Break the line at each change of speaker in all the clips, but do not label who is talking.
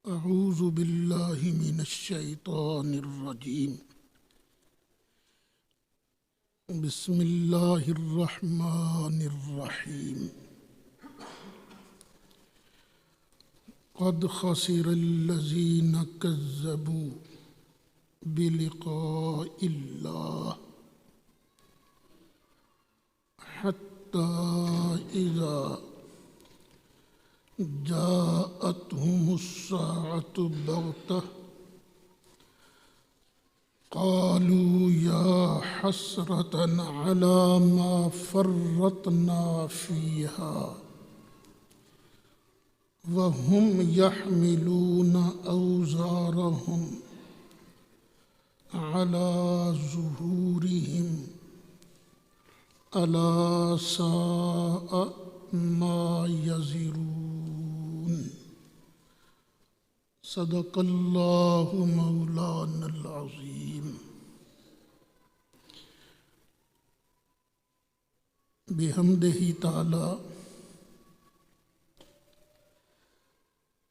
اعوذ باللہ من الشیطان الرجیم بسم اللہ الرحمن الرحیم قد خسر الذین کذبوا بلقاء اللہ حتی اذا جاءتهم الساعة بغتة قالوا يا حسرة على ما فرطنا فيها وهم يحملون أوزارهم على ظهورهم ألا ساء ما يزرون صدق اللہ مولانا العظیم۔ بحمدہ تعالی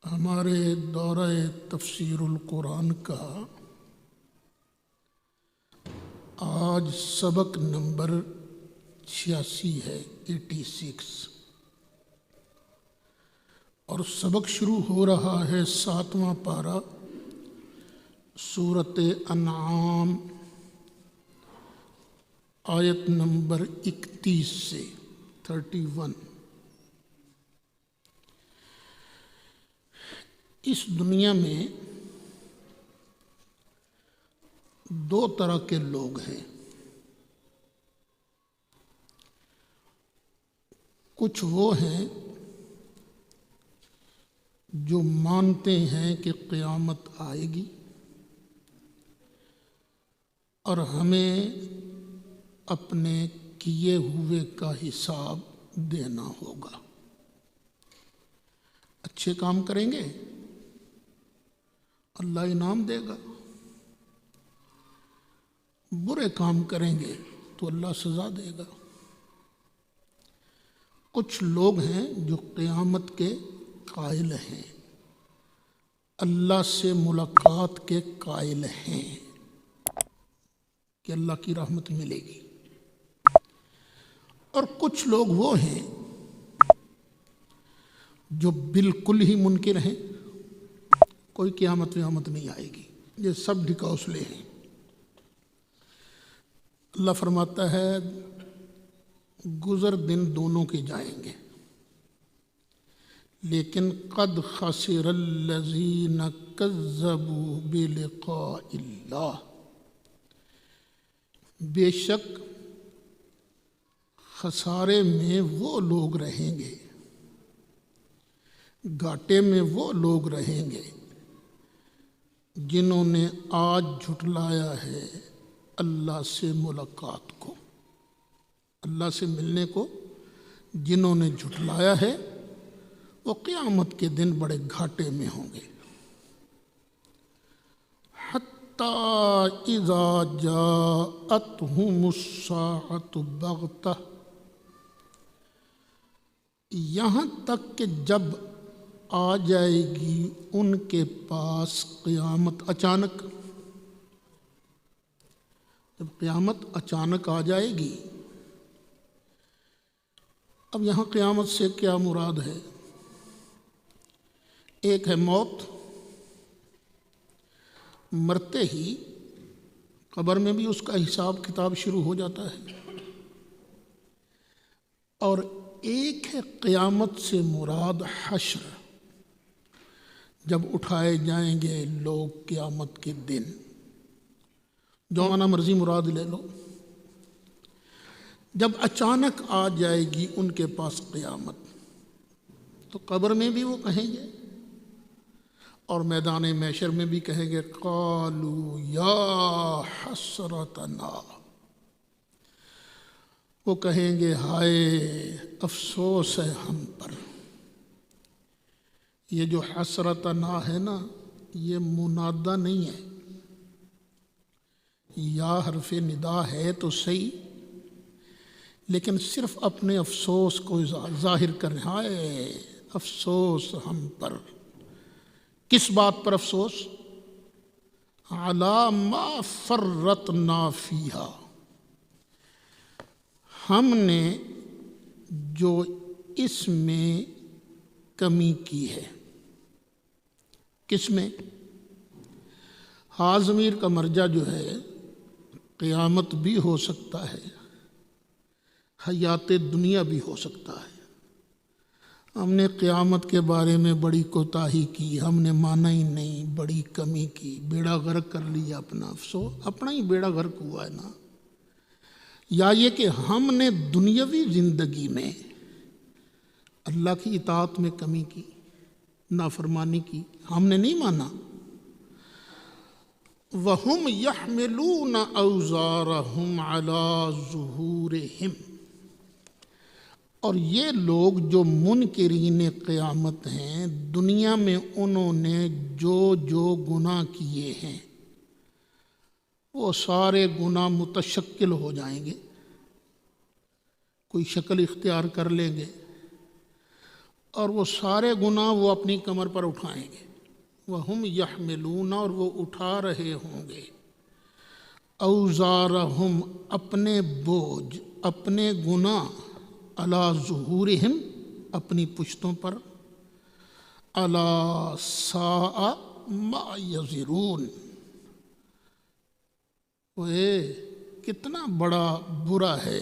ہمارے دورہ تفسیر القرآن کا آج سبق نمبر 86 ہے، 86، اور سبق شروع ہو رہا ہے 7واں پارہ سورۃ انعام آیت نمبر 31 سے 31۔ اس دنیا میں دو طرح کے لوگ ہیں، کچھ وہ ہیں جو مانتے ہیں کہ قیامت آئے گی اور ہمیں اپنے کیے ہوئے کا حساب دینا ہوگا۔ اچھے کام کریں گے اللہ انعام دے گا، برے کام کریں گے تو اللہ سزا دے گا۔ کچھ لوگ ہیں جو قیامت کے قائل ہیں، اللہ سے ملاقات کے قائل ہیں کہ اللہ کی رحمت ملے گی، اور کچھ لوگ وہ ہیں جو بالکل ہی منکر ہیں، کوئی قیامت ویامت نہیں آئے گی، یہ سب ڈھکوسلے ہیں۔ اللہ فرماتا ہے گزر دن دونوں کے جائیں گے، لیکن قد خسر الذین کذبوا بلقاء اللہ، بے شک خسارے میں وہ لوگ رہیں گے، گھاٹے میں وہ لوگ رہیں گے جنہوں نے آج جھٹلایا ہے اللہ سے ملاقات کو، اللہ سے ملنے کو جنہوں نے جھٹلایا ہے وہ قیامت کے دن بڑے گھاٹے میں ہوں گے۔ حتی اذا جاءتهم الساعة بغتة، یہاں تک کہ جب آ جائے گی ان کے پاس قیامت اچانک، جب قیامت اچانک آ جائے گی۔ اب یہاں قیامت سے کیا مراد ہے؟ ایک ہے موت، مرتے ہی قبر میں بھی اس کا حساب کتاب شروع ہو جاتا ہے، اور ایک ہے قیامت سے مراد حشر، جب اٹھائے جائیں گے لوگ قیامت کے دن، جو معنی مرضی مراد لے لو۔ جب اچانک آ جائے گی ان کے پاس قیامت تو قبر میں بھی وہ کہیں گے اور میدان محشر میں بھی کہیں گے قالوا یا حسرتنا، وہ کہیں گے ہائے افسوس ہے ہم پر۔ یہ جو حسرتنا ہے نا، یہ منادہ نہیں ہے، یا حرف ندا ہے تو صحیح، لیکن صرف اپنے افسوس کو ظاہر کر رہا ہے، افسوس ہم پر کس بات پر افسوس؟ علی ما فرطنا فیہا، ہم نے جو اس میں کمی کی ہے۔ کس میں؟ ہا ضمیر کا مرجع جو ہے قیامت بھی ہو سکتا ہے، حیات دنیا بھی ہو سکتا ہے۔ ہم نے قیامت کے بارے میں بڑی کوتاہی کی، ہم نے مانا ہی نہیں، بڑی کمی کی، بیڑا غرق کر لیا اپنا، افسوس اپنا ہی بیڑا غرق ہوا ہے نا۔ یا یہ کہ ہم نے دنیاوی زندگی میں اللہ کی اطاعت میں کمی کی، نافرمانی کی، ہم نے نہیں مانا۔ وَهُمْ يَحْمِلُونَ أَوْزَارَهُمْ عَلَى ظُهُورِهِمْ، اور یہ لوگ جو منکرین قیامت ہیں، دنیا میں انہوں نے جو جو گناہ کیے ہیں وہ سارے گناہ متشکل ہو جائیں گے، کوئی شکل اختیار کر لیں گے، اور وہ سارے گناہ وہ اپنی کمر پر اٹھائیں گے۔ وَهُمْ يَحْمِلُونَ، اور وہ اٹھا رہے ہوں گے، اوزارہم، اپنے بوجھ، اپنے گناہ، علی ظہورہم، اپنی پشتوں پر، الا ساء ما یزرون، کتنا بڑا برا ہے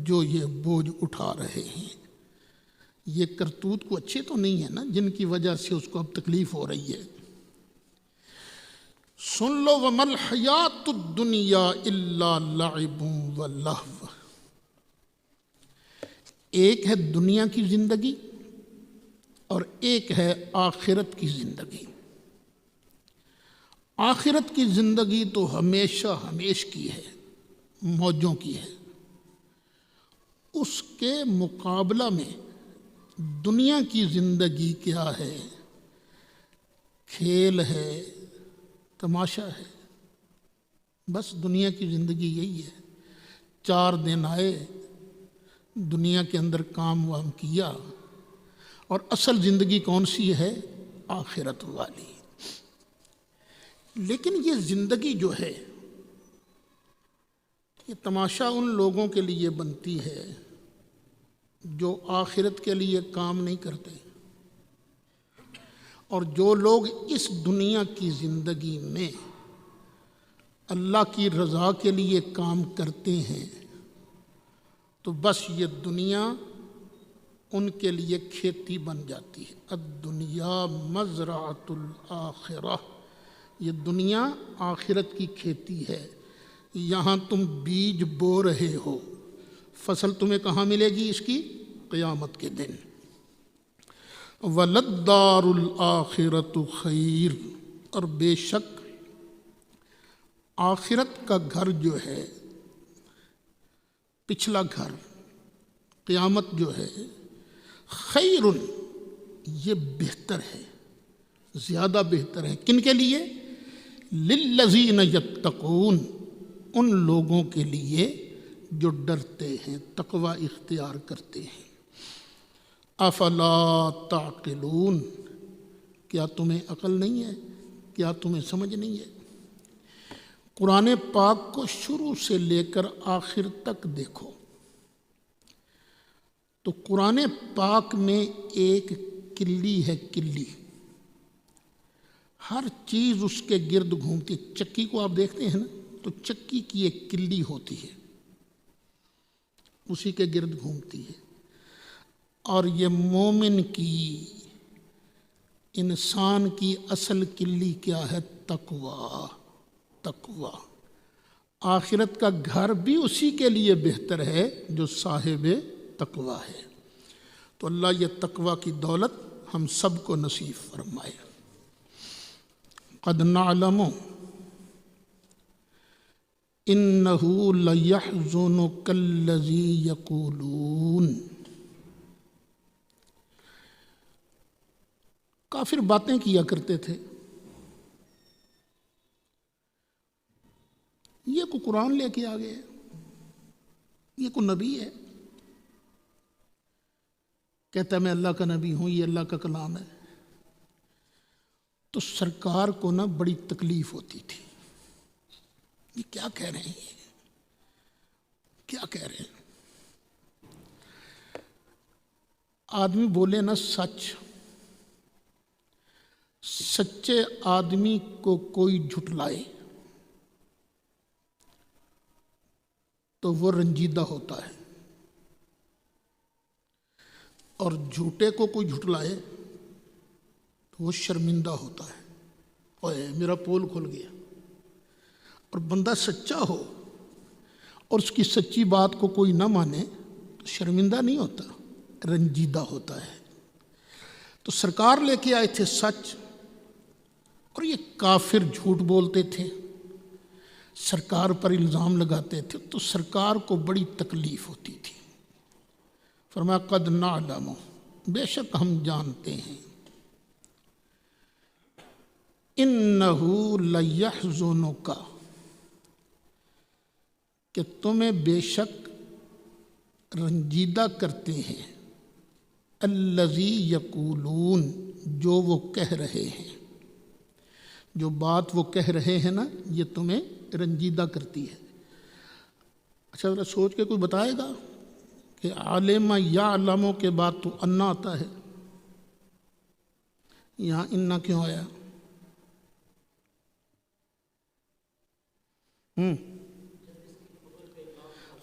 جو یہ بوجھ اٹھا رہے ہیں۔ یہ کرتوت کو اچھے تو نہیں ہے نا جن کی وجہ سے اس کو اب تکلیف ہو رہی ہے۔ سن لو وَمَا الْحَيَاةُ الدُّنْيَا إِلَّا لَعِبٌ وَلَهْوٌ، ایک ہے دنیا کی زندگی اور ایک ہے آخرت کی زندگی۔ آخرت کی زندگی تو ہمیشہ ہمیش کی ہے، موجوں کی ہے۔ اس کے مقابلہ میں دنیا کی زندگی کیا ہے؟ کھیل ہے، تماشا ہے، بس دنیا کی زندگی یہی ہے۔ 4 دن آئے، دنیا کے اندر کام وام کیا، اور اصل زندگی کون سی ہے؟ آخرت والی۔ لیکن یہ زندگی جو ہے، یہ تماشا ان لوگوں کے لیے بنتی ہے جو آخرت کے لیے کام نہیں کرتے، اور جو لوگ اس دنیا کی زندگی میں اللہ کی رضا کے لیے کام کرتے ہیں، تو بس یہ دنیا ان کے لیے کھیتی بن جاتی ہے۔ الدنیا مزرعۃ الآخرہ، یہ دنیا آخرت کی کھیتی ہے۔ یہاں تم بیج بو رہے ہو، فصل تمہیں کہاں ملے گی اس کی؟ قیامت کے دن۔ وَلَلدَّارُ الْآخِرَةُ خَيْرٌ، اور بے شک آخرت کا گھر جو ہے، پچھلا گھر قیامت جو ہے، خیر، یہ بہتر ہے، زیادہ بہتر ہے۔ کن کے لیے؟ للذین یتقون، ان لوگوں کے لیے جو ڈرتے ہیں، تقوی اختیار کرتے ہیں۔ افلا تعقلون، کیا تمہیں عقل نہیں ہے؟ کیا تمہیں سمجھ نہیں ہے؟ قرآن پاک کو شروع سے لے کر آخر تک دیکھو تو قرآن پاک میں ایک کلی ہے، کلی، ہر چیز اس کے گرد گھومتی ہے۔ چکی کو آپ دیکھتے ہیں نا، تو چکی کی ایک کلی ہوتی ہے، اسی کے گرد گھومتی ہے۔ اور یہ مومن کی، انسان کی اصل کلی کیا ہے؟ تقوی، تقوی۔ آخرت کا گھر بھی اسی کے لیے بہتر ہے جو صاحب تقوی ہے۔ تو اللہ یہ تقوی کی دولت ہم سب کو نصیب فرمائے۔ قد نعلم انہ لیحزنک الذی یقولون، کافر باتیں کیا کرتے تھے، یہ کوئی قرآن لے کے آ گئے، یہ کوئی نبی ہے، کہتا ہے میں اللہ کا نبی ہوں، یہ اللہ کا کلام ہے۔ تو سرکار کو نا بڑی تکلیف ہوتی تھی، یہ کیا کہہ رہے ہیں، کیا کہہ رہے ہیں۔ آدمی بولے نا سچ، سچے آدمی کو کوئی جھٹلائے تو وہ رنجیدہ ہوتا ہے، اور جھوٹے کو کوئی جھٹلائے تو وہ شرمندہ ہوتا ہے، اوے میرا پول کھل گیا۔ اور بندہ سچا ہو اور اس کی سچی بات کو کوئی نہ مانے تو شرمندہ نہیں ہوتا، رنجیدہ ہوتا ہے۔ تو سرکار لے کے آئے تھے سچ، اور یہ کافر جھوٹ بولتے تھے، سرکار پر الزام لگاتے تھے، تو سرکار کو بڑی تکلیف ہوتی تھی۔ فرمایا قد نعلم، بے شک ہم جانتے ہیں، انہ لیحزنک، کہ تمہیں بے شک رنجیدہ کرتے ہیں، الذی یقولون، جو وہ کہہ رہے ہیں، جو بات وہ کہہ رہے ہیں نا یہ تمہیں رنجیدہ کرتی ہے۔ اچھا ذرا سوچ کے کوئی بتائے گا کہ عالم یا علموں کے بعد تو انا آتا ہے، یہاں انا کیوں آیا؟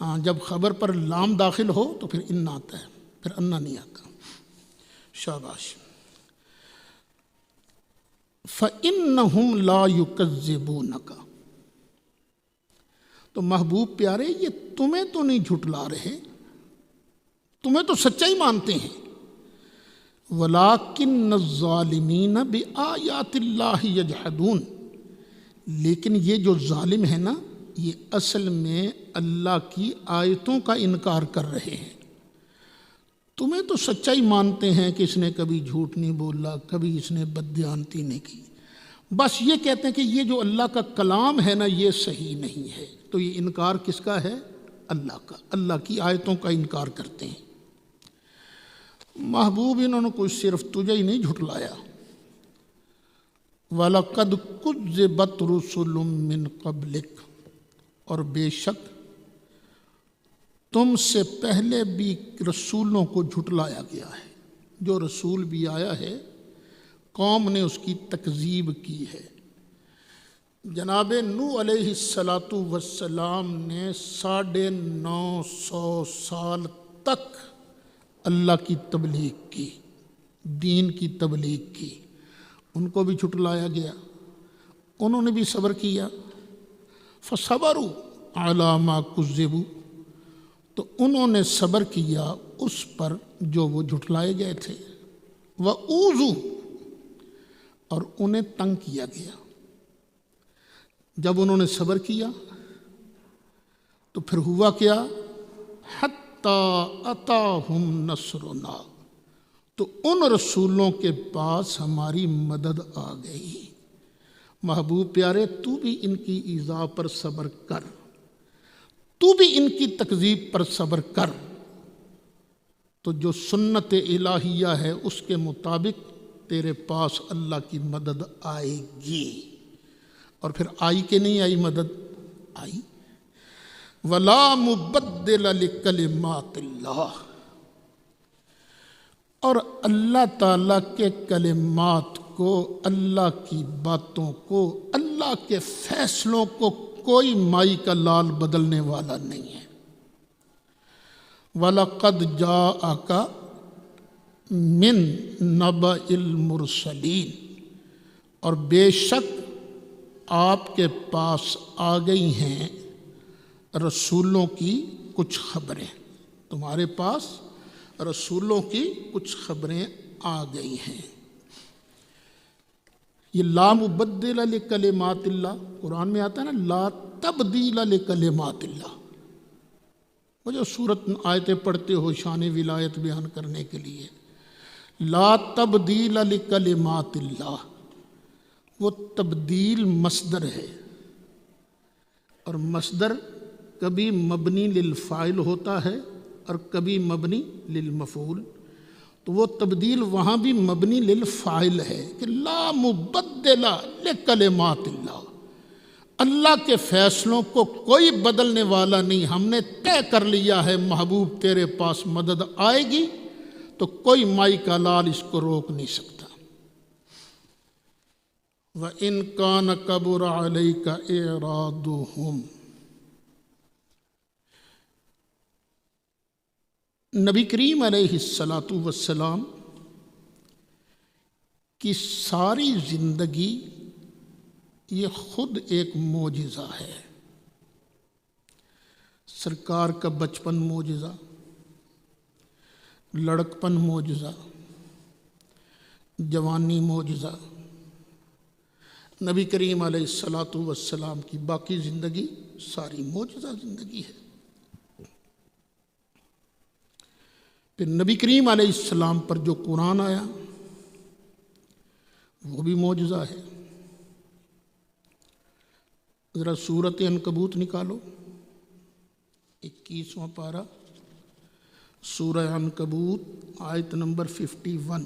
ہاں، جب خبر پر لام داخل ہو تو پھر انا آتا ہے، پھر انا نہیں آتا۔ شاباش۔ فَإِنَّهُمْ لَا يُكَذِّبُونَكَ، تو محبوب پیارے یہ تمہیں تو نہیں جھٹلا رہے، تمہیں تو سچائی مانتے ہیں، وَلَٰكِنَّ الظَّالِمِينَ بِآيَاتِ اللَّهِ يَجْحَدُونَ، لیکن یہ جو ظالم ہے نا یہ اصل میں اللہ کی آیتوں کا انکار کر رہے ہیں۔ تمہیں تو سچائی مانتے ہیں کہ اس نے کبھی جھوٹ نہیں بولا، کبھی اس نے بددیانتی نہیں کی، بس یہ کہتے ہیں کہ یہ جو اللہ کا کلام ہے نا یہ صحیح نہیں ہے۔ تو یہ انکار کس کا ہے؟ اللہ کا، اللہ کی آیتوں کا انکار کرتے ہیں۔ محبوب انہوں نے کوئی صرف تجھے ہی نہیں جھٹلایا، وَلَقَدْ كُذِّبَتْ رُسُلٌ مِّن قَبْلِكَ، اور بے شک تم سے پہلے بھی رسولوں کو جھٹلایا گیا ہے، جو رسول بھی آیا ہے قوم نے اس کی تکذیب کی ہے۔ جناب نوح علیہ السلام نے 950 سال تک اللہ کی تبلیغ کی، دین کی تبلیغ کی، ان کو بھی جھٹلایا گیا، انہوں نے بھی صبر کیا۔ فَصَبَرُوا عَلَىٰ مَا كُذِّبُوا، تو انہوں نے صبر کیا اس پر جو وہ جھٹلائے گئے تھے، وَأُوذُوا، اور انہیں تنگ کیا گیا۔ جب انہوں نے صبر کیا تو پھر ہوا کیا؟ حَتَّىٰ أَتَاهُمْ نَصْرُنَا، تو ان رسولوں کے پاس ہماری مدد آ گئی۔ محبوب پیارے تو بھی ان کی ایذا پر صبر کر، تو بھی ان کی تکذیب پر صبر کر، تو جو سنت الہیہ ہے اس کے مطابق تیرے پاس اللہ کی مدد آئے گی۔ اور پھر آئی کہ نہیں آئی مدد؟ آئی۔ وَلَا مُبَدِّلَ لِكَلِمَاتِ اللَّهِ، اور اللہ تعالیٰ کے کلمات کو، اللہ کی باتوں کو، اللہ کے فیصلوں کو کوئی مائی کا لال بدلنے والا نہیں ہے۔ وَلَقَدْ جَاءَكَ مِن نَبَإِ الْمُرْسَلِينَ، اور بے شک آپ کے پاس آ گئی ہیں رسولوں کی کچھ خبریں، تمہارے پاس رسولوں کی کچھ خبریں آ گئی ہیں۔ یہ لا مبدل لکلمات اللہ قرآن میں آتا ہے نا، لا تبدیل لکلمات اللہ، وہ جو سورت آیتیں پڑھتے ہو شان ولایت بیان کرنے کے لیے، لا تبدیل لکلمات اللہ، وہ تبدیل مصدر ہے، اور مصدر کبھی مبنی للفاعل ہوتا ہے اور کبھی مبنی للمفعول۔ تو وہ تبدیل وہاں بھی مبنی للفاعل ہے کہ لا مبدل لکلمات اللہ، اللہ کے فیصلوں کو کوئی بدلنے والا نہیں، ہم نے طے کر لیا ہے محبوب تیرے پاس مدد آئے گی، تو کوئی مائی کا لال اس کو روک نہیں سکتا۔ وَإِن كَانَ كَبُرَ عَلَيْكَ إِعْرَاضُهُمْ، نبی کریم علیہ السلام کی ساری زندگی یہ خود ایک معجزہ ہے۔ سرکار کا بچپن معجزہ، لڑکپن معجزہ، جوانی معجزہ، نبی کریم علیہ السلام کی باقی زندگی ساری معجزہ زندگی ہے۔ پھر نبی کریم علیہ السلام پر جو قرآن آیا وہ بھی معجزہ ہے۔ ذرا سورۃ عنکبوت نکالو، 21واں پارہ، سورہ عنکبوت، آیت نمبر 51۔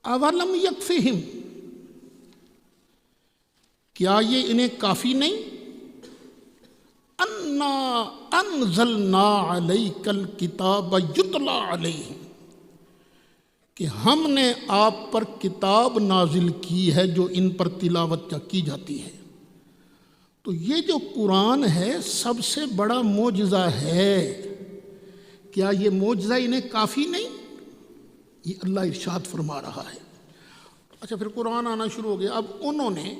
اولم یکفہم، کیا یہ انہیں کافی نہیں؟ انا انزلنا علیک الکتاب یتلی علیہم، کہ ہم نے آپ پر کتاب نازل کی ہے جو ان پر تلاوت کی جاتی ہے۔ تو یہ جو قرآن ہے سب سے بڑا معجزہ ہے، کیا یہ معجزہ انہیں کافی نہیں؟ یہ اللہ ارشاد فرما رہا ہے۔ اچھا، پھر قرآن آنا شروع ہو گیا، اب انہوں نے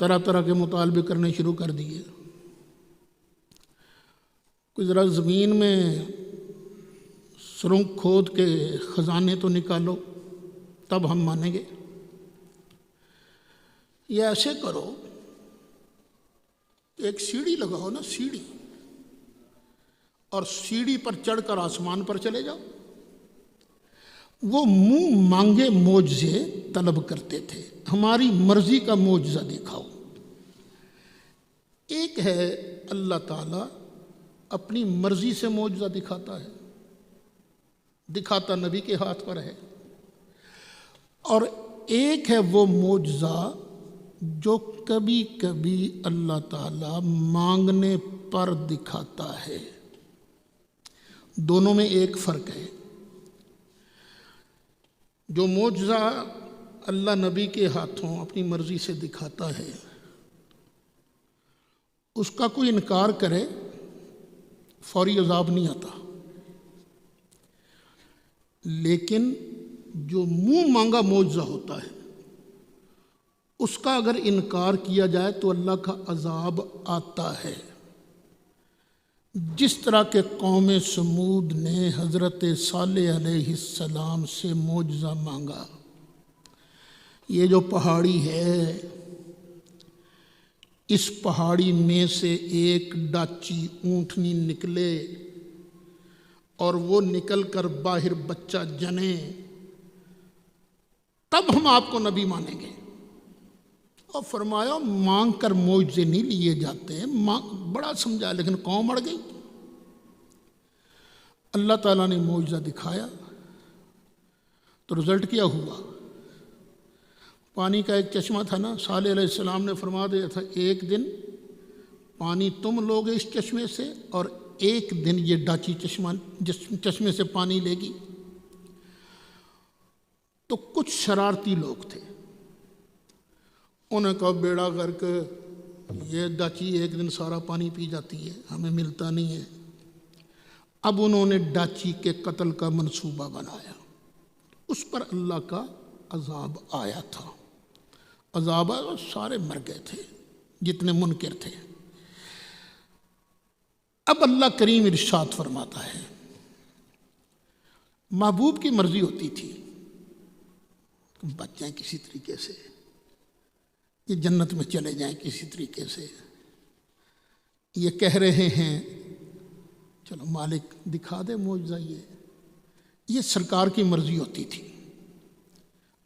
طرح طرح کے مطالبے کرنے شروع کر دیے۔ کوئی ذرا زمین میں سرنگ کھود کے خزانے تو نکالو تب ہم مانیں گے۔ یہ ایسے کرو، ایک سیڑھی لگاؤ نا، سیڑھی، اور سیڑھی پر چڑھ کر آسمان پر چلے جاؤ۔ وہ منہ مانگے معجزے طلب کرتے تھے، ہماری مرضی کا معجزہ دکھاؤ۔ ایک ہے اللہ تعالیٰ اپنی مرضی سے معجزہ دکھاتا ہے، دکھاتا نبی کے ہاتھ پر ہے، اور ایک ہے وہ معجزہ جو کبھی کبھی اللہ تعالیٰ مانگنے پر دکھاتا ہے۔ دونوں میں ایک فرق ہے۔ جو معجزہ اللہ نبی کے ہاتھوں اپنی مرضی سے دکھاتا ہے، اس کا کوئی انکار کرے فوری عذاب نہیں آتا، لیکن جو منہ مانگا معجزہ ہوتا ہے اس کا اگر انکار کیا جائے تو اللہ کا عذاب آتا ہے۔ جس طرح کہ قوم سمود نے حضرت صالح علیہ السلام سے معجزہ مانگا، یہ جو پہاڑی ہے، اس پہاڑی میں سے ایک ڈاچی اونٹنی نکلے اور وہ نکل کر باہر بچہ جنے، تب ہم آپ کو نبی مانیں گے۔ اور فرمایا مانگ کر معجزے نہیں لیے جاتے، بڑا سمجھا لیکن قوم اڑ گئی۔ اللہ تعالیٰ نے معجزہ دکھایا تو رزلٹ کیا ہوا؟ پانی کا ایک چشمہ تھا نا، صالح علیہ السلام نے فرما دیا تھا ایک دن پانی تم لوگے اس چشمے سے، اور ایک دن یہ ڈاچی چشمے سے پانی لے گی۔ تو کچھ شرارتی لوگ تھے، انہوں نے کہا بیڑا غرق، یہ ڈاچی ایک دن سارا پانی پی جاتی ہے، ہمیں ملتا نہیں ہے۔ اب انہوں نے ڈاچی کے قتل کا منصوبہ بنایا، اس پر اللہ کا عذاب آیا تھا۔ عذاب آیا، سارے مر گئے تھے جتنے منکر تھے۔ اب اللہ کریم ارشاد فرماتا ہے، محبوب کی مرضی ہوتی تھی بچ جائیں کسی طریقے سے، یہ جنت میں چلے جائیں کسی طریقے سے۔ یہ کہہ رہے ہیں چلو مالک دکھا دے معجزہ، یہ سرکار کی مرضی ہوتی تھی۔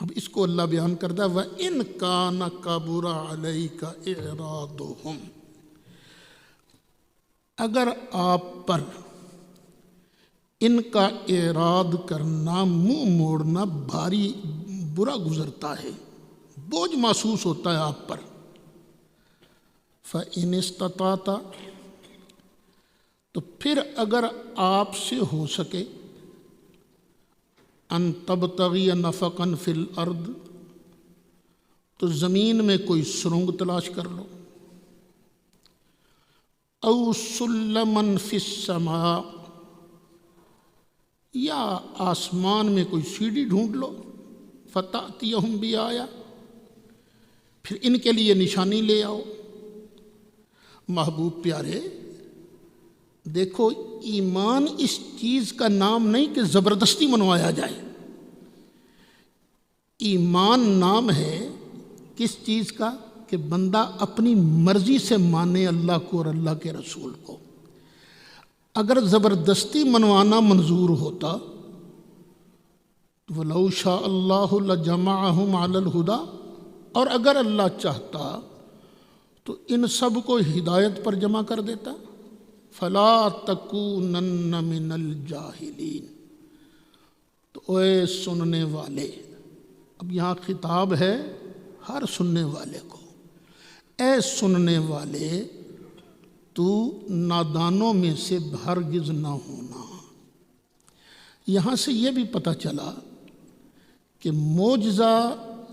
اب اس کو اللہ بیان کرتا ہے وَإِن كَانَ كَبُرَ عَلَيْكَ إِعْرَاضُهُمْ، اگر آپ پر ان کا اعراض کرنا، منہ موڑنا بھاری برا گزرتا ہے، بوجھ محسوس ہوتا ہے آپ پر۔ فَإِنِ اسْتَطَعْتَ، تو پھر اگر آپ سے ہو سکے، ان تبتغی نفقا فی الارض، تو زمین میں کوئی سرنگ تلاش کر لو، او سلما فی السماء، یا آسمان میں کوئی سیڑھی ڈھونڈ لو، فتأتیہم بآیہ، پھر ان کے لیے نشانی لے آؤ۔ محبوب پیارے، دیکھو ایمان اس چیز کا نام نہیں کہ زبردستی منوایا جائے، ایمان نام ہے کس چیز کا کہ بندہ اپنی مرضی سے مانے اللہ کو اور اللہ کے رسول کو۔ اگر زبردستی منوانا منظور ہوتا وَلَوْ شَاءَ اللَّهُ لَجَمَعَهُمْ عَلَى الْهُدَى، اور اگر اللہ چاہتا تو ان سب کو ہدایت پر جمع کر دیتا۔ فَلَا تَكُونَنَّ مِنَ الْجَاهِلِينَ، تو اے سننے والے، اب یہاں خطاب ہے ہر سننے والے کو، اے سننے والے تو نادانوں میں سے ہرگز نہ ہونا۔ یہاں سے یہ بھی پتہ چلا کہ معجزہ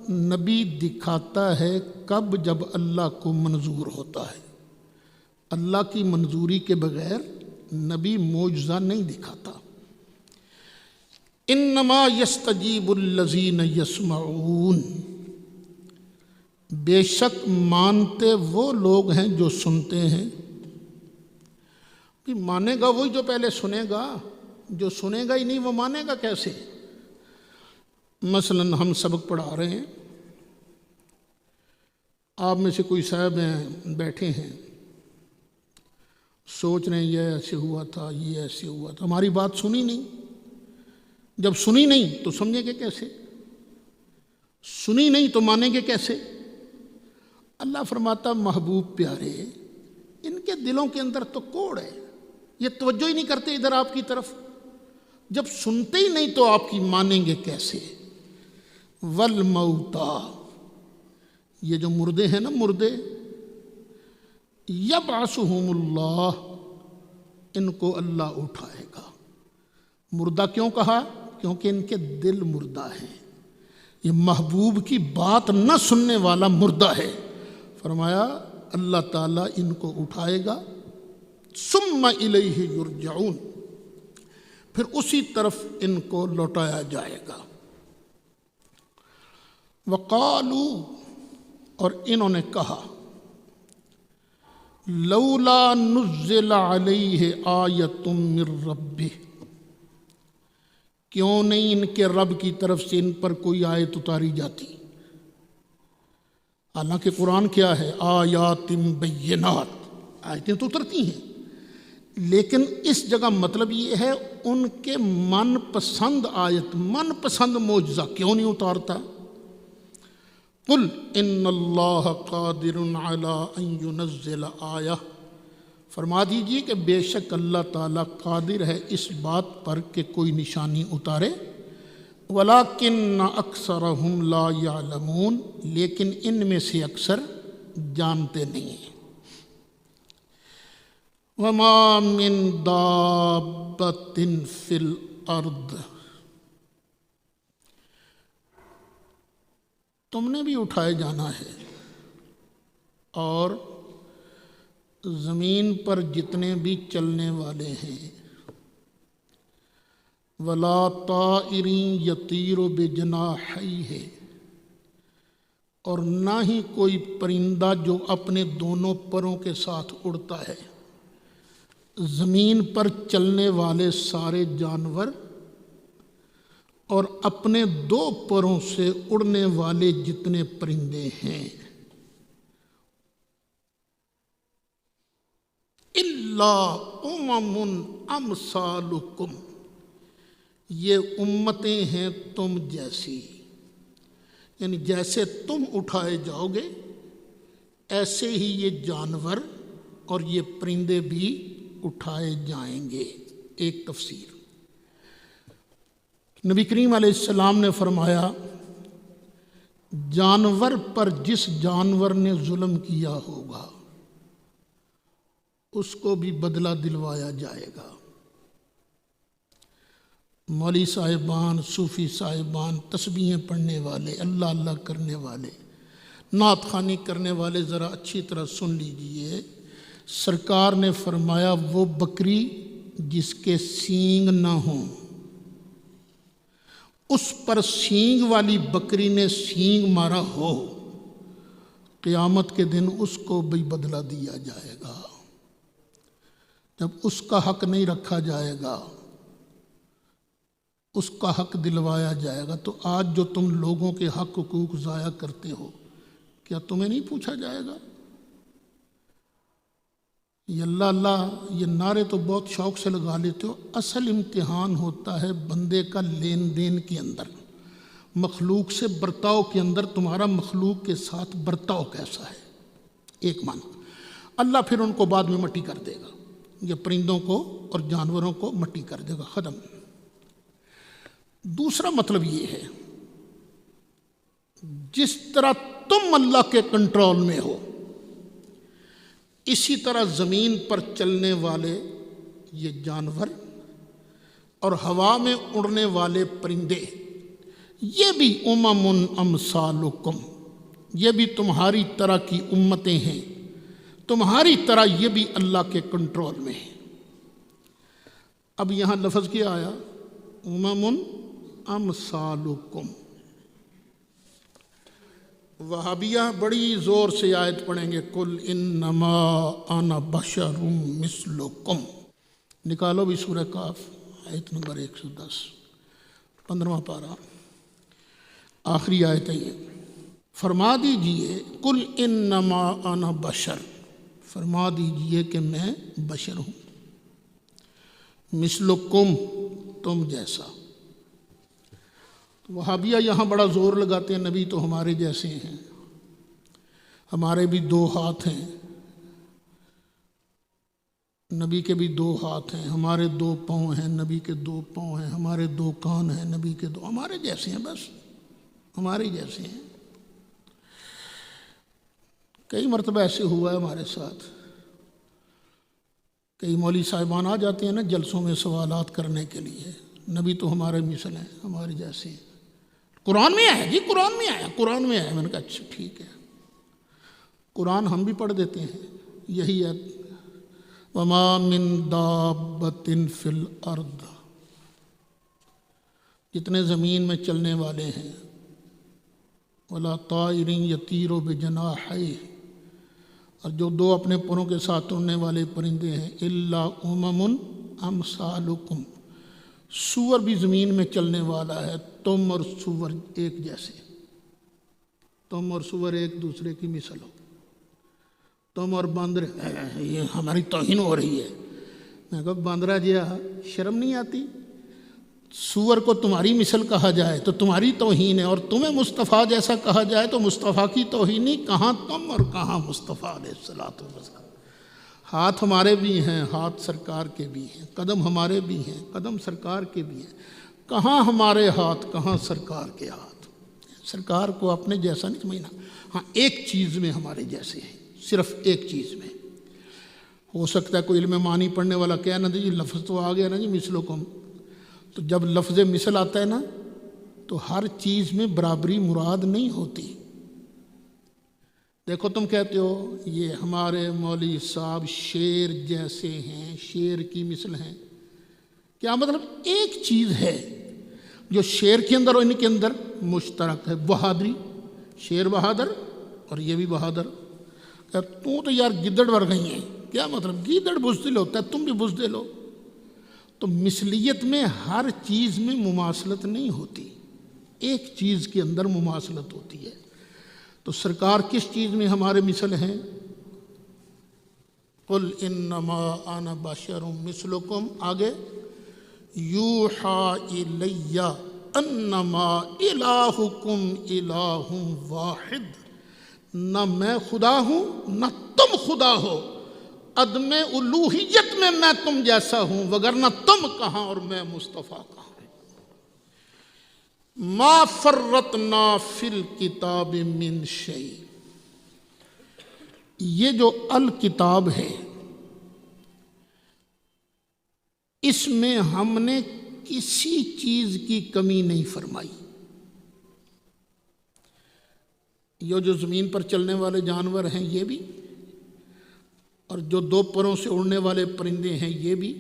نبی دکھاتا ہے کب، جب اللہ کو منظور ہوتا ہے۔ اللہ کی منظوری کے بغیر نبی معجزہ نہیں دکھاتا۔ انما یستجیب الذین یسمعون، بے شک مانتے وہ لوگ ہیں جو سنتے ہیں۔ مانے گا وہی جو پہلے سنے گا، جو سنے گا ہی نہیں وہ مانے گا کیسے؟ مثلا ہم سبق پڑھا رہے ہیں، آپ میں سے کوئی صاحب ہیں بیٹھے ہیں، سوچ رہے ہیں یہ ایسے ہوا تھا، یہ ایسے ہوا تھا، ہماری بات سنی نہیں۔ جب سنی نہیں تو سمجھیں گے کیسے؟ سنی نہیں تو مانیں گے کیسے؟ اللہ فرماتا محبوب پیارے، ان کے دلوں کے اندر تو کوڑ ہے، یہ توجہ ہی نہیں کرتے ادھر آپ کی طرف۔ جب سنتے ہی نہیں تو آپ کی مانیں گے کیسے؟ والموتا، یہ جو مردے ہیں نا، مردے، یبعثہم اللہ، ان کو اللہ اٹھائے گا۔ مردہ کیوں کہا؟ کیونکہ ان کے دل مردہ ہیں، یہ محبوب کی بات نہ سننے والا مردہ ہے۔ فرمایا اللہ تعالیٰ ان کو اٹھائے گا، ثم الیہ یرجعون، پھر اسی طرف ان کو لوٹایا جائے گا۔ وقالوا، اور انہوں نے کہا، لولا نزل علیہ آیۃ من ربہ، کیوں نہیں ان کے رب کی طرف سے ان پر کوئی آیت اتاری جاتی؟ حالانکہ قرآن کیا ہے؟ آیات بینات، آیتیں تو اترتی ہیں، لیکن اس جگہ مطلب یہ ہے ان کے من پسند آیت، من پسند معجزہ کیوں نہیں اتارتا؟ قل ان اللہ قادر علی ان ینزل آیہ، فرما دیجیے کہ بے شک اللہ تعالیٰ قادر ہے اس بات پر کہ کوئی نشانی اتارے، ولیکن اکثرہم لا یعلمون، لیکن ان میں سے اکثر جانتے نہیں ہیں۔ وما من دابۃ فی الارض، تم نے بھی اٹھائے جانا ہے، اور زمین پر جتنے بھی چلنے والے ہیں، ولا طائر یطیر بجناحیہ، اور نہ ہی کوئی پرندہ جو اپنے دونوں پروں کے ساتھ اڑتا ہے۔ زمین پر چلنے والے سارے جانور اور اپنے دو پروں سے اڑنے والے جتنے پرندے ہیں، الا امم امثالکم، یہ امتیں ہیں تم جیسی، یعنی جیسے تم اٹھائے جاؤ گے ایسے ہی یہ جانور اور یہ پرندے بھی اٹھائے جائیں گے۔ ایک تفسیر۔ نبی کریم علیہ السلام نے فرمایا جانور پر جس جانور نے ظلم کیا ہوگا اس کو بھی بدلہ دلوایا جائے گا۔ مولوی صاحبان، صوفی صاحبان، تسبیحیں پڑھنے والے، اللہ اللہ کرنے والے، نعت خوانی کرنے والے ذرا اچھی طرح سن لیجئے، سرکار نے فرمایا وہ بکری جس کے سینگ نہ ہوں، اس پر سینگ والی بکری نے سینگ مارا ہو، قیامت کے دن اس کو بھی بدلہ دیا جائے گا۔ جب اس کا حق نہیں رکھا جائے گا، اس کا حق دلوایا جائے گا، تو آج جو تم لوگوں کے حق حقوق ضائع کرتے ہو کیا تمہیں نہیں پوچھا جائے گا؟ یہ اللہ اللہ یہ نعرے تو بہت شوق سے لگا لیتے ہو، اصل امتحان ہوتا ہے بندے کا لین دین کے اندر، مخلوق سے برتاؤ کے اندر تمہارا مخلوق کے ساتھ برتاؤ کیسا ہے۔ ایک معنی اللہ پھر ان کو بعد میں مٹی کر دے گا، یہ پرندوں کو اور جانوروں کو مٹی کر دے گا، ختم۔ دوسرا مطلب یہ ہے جس طرح تم اللہ کے کنٹرول میں ہو اسی طرح زمین پر چلنے والے یہ جانور اور ہوا میں اڑنے والے پرندے یہ بھی امم امثالکم، یہ بھی تمہاری طرح کی امتیں ہیں، تمہاری طرح یہ بھی اللہ کے کنٹرول میں ہیں۔ اب یہاں لفظ کیا آیا؟ امم امثالکم۔ وہابیہ بڑی زور سے آیت پڑھیں گے، قل انما انا بشر مثلکم۔ نکالو بھی سورہ کاف آیت نمبر 110، 15واں پارہ، آخری آیت ہے یہ۔ فرما دیجئے قل انما انا بشر، فرما دیجئے کہ میں بشر ہوں، مثلکم تم جیسا۔ وہابیہ یہاں بڑا زور لگاتے ہیں نبی تو ہمارے جیسے ہیں، ہمارے بھی 2 ہاتھ ہیں، نبی کے بھی 2 ہاتھ ہیں، ہمارے 2 پاؤں ہیں، نبی کے 2 پاؤں ہیں، ہمارے 2 کان ہیں، نبی کے 2، ہمارے جیسے ہیں، بس ہمارے جیسے ہیں۔ کئی مرتبہ ایسے ہوا ہے ہمارے ساتھ، کئی مولوی صاحبان آ جاتے ہیں نا جلسوں میں سوالات کرنے کے لیے، نبی تو ہمارے مثل ہیں، ہمارے جیسے ہیں، قرآن میں آیا جی، قرآن میں آیا، قرآن میں آیا۔ میں نے کہا اچھا ٹھیک ہے، قرآن ہم بھی پڑھ دیتے ہیں، یہی ہے وما من دابۃ فی الارض، جتنے زمین میں چلنے والے ہیں، ولا طائر یطیر بجناحیہ، اور جو 2 اپنے پروں کے ساتھ اڑنے والے پرندے ہیں، الا امم امثالکم، سور بھی زمین میں چلنے والا ہے، تم اور سور ایک جیسے، تم اور سور ایک دوسرے کی مثل ہو، تم اور باندر، یہ ہماری توہین ہو رہی ہے۔ میں کہا باندرا جیا شرم نہیں آتی؟ سور کو تمہاری مثل کہا جائے تو تمہاری توہین ہے، اور تمہیں مصطفیٰ جیسا کہا جائے تو مصطفیٰ کی توہین نہیں، کہاں تم اور کہاں مصطفیٰ علیہ الصلوۃ والسلام۔ ہاتھ ہمارے بھی ہیں، ہاتھ سرکار کے بھی ہیں، قدم ہمارے بھی ہیں، قدم سرکار کے بھی ہیں، کہاں ہمارے ہاتھ کہاں سرکار کے ہاتھ۔ سرکار کو اپنے جیسا نہیں سمجھنا، ہاں ایک چیز میں ہمارے جیسے ہیں، صرف ایک چیز میں۔ ہو سکتا ہے کوئی علم معنی پڑھنے والا کہہ نہ دے جی لفظ تو آ گیا نا جی مثلکم، تو جب لفظ مثل آتا ہے نا تو ہر چیز میں برابری مراد نہیں ہوتی۔ دیکھو تم کہتے ہو یہ ہمارے مولوی صاحب شیر جیسے ہیں، شیر کی مثل ہیں، کیا مطلب؟ ایک چیز ہے جو شیر کے اندر اور ان کے اندر مشترک ہے، بہادری، شیر بہادر اور یہ بھی بہادر۔ کہ تو یار گدڑ ور گئی ہیں، کیا مطلب؟ گیدڑ بزدل ہوتا ہے، تم بھی بزدل ہو۔ تو مثلیت میں ہر چیز میں مماثلت نہیں ہوتی، ایک چیز کے اندر مماثلت ہوتی ہے۔ تو سرکار کس چیز میں ہمارے مثل ہیں؟ قل انما انا بشر مثلکم، آگے یوحی الی انما الہکم الہ واحد، نہ میں خدا ہوں نہ تم خدا ہو، عدم الوہیت میں میں تم جیسا ہوں، وگرنہ تم کہاں اور میں مصطفیٰ کہاں۔ ما فرطنا فی الکتاب من شیء، یہ جو الکتاب ہے اس میں ہم نے کسی چیز کی کمی نہیں فرمائی۔ یہ جو زمین پر چلنے والے جانور ہیں یہ بھی، اور جو دو پروں سے اڑنے والے پرندے ہیں یہ بھی،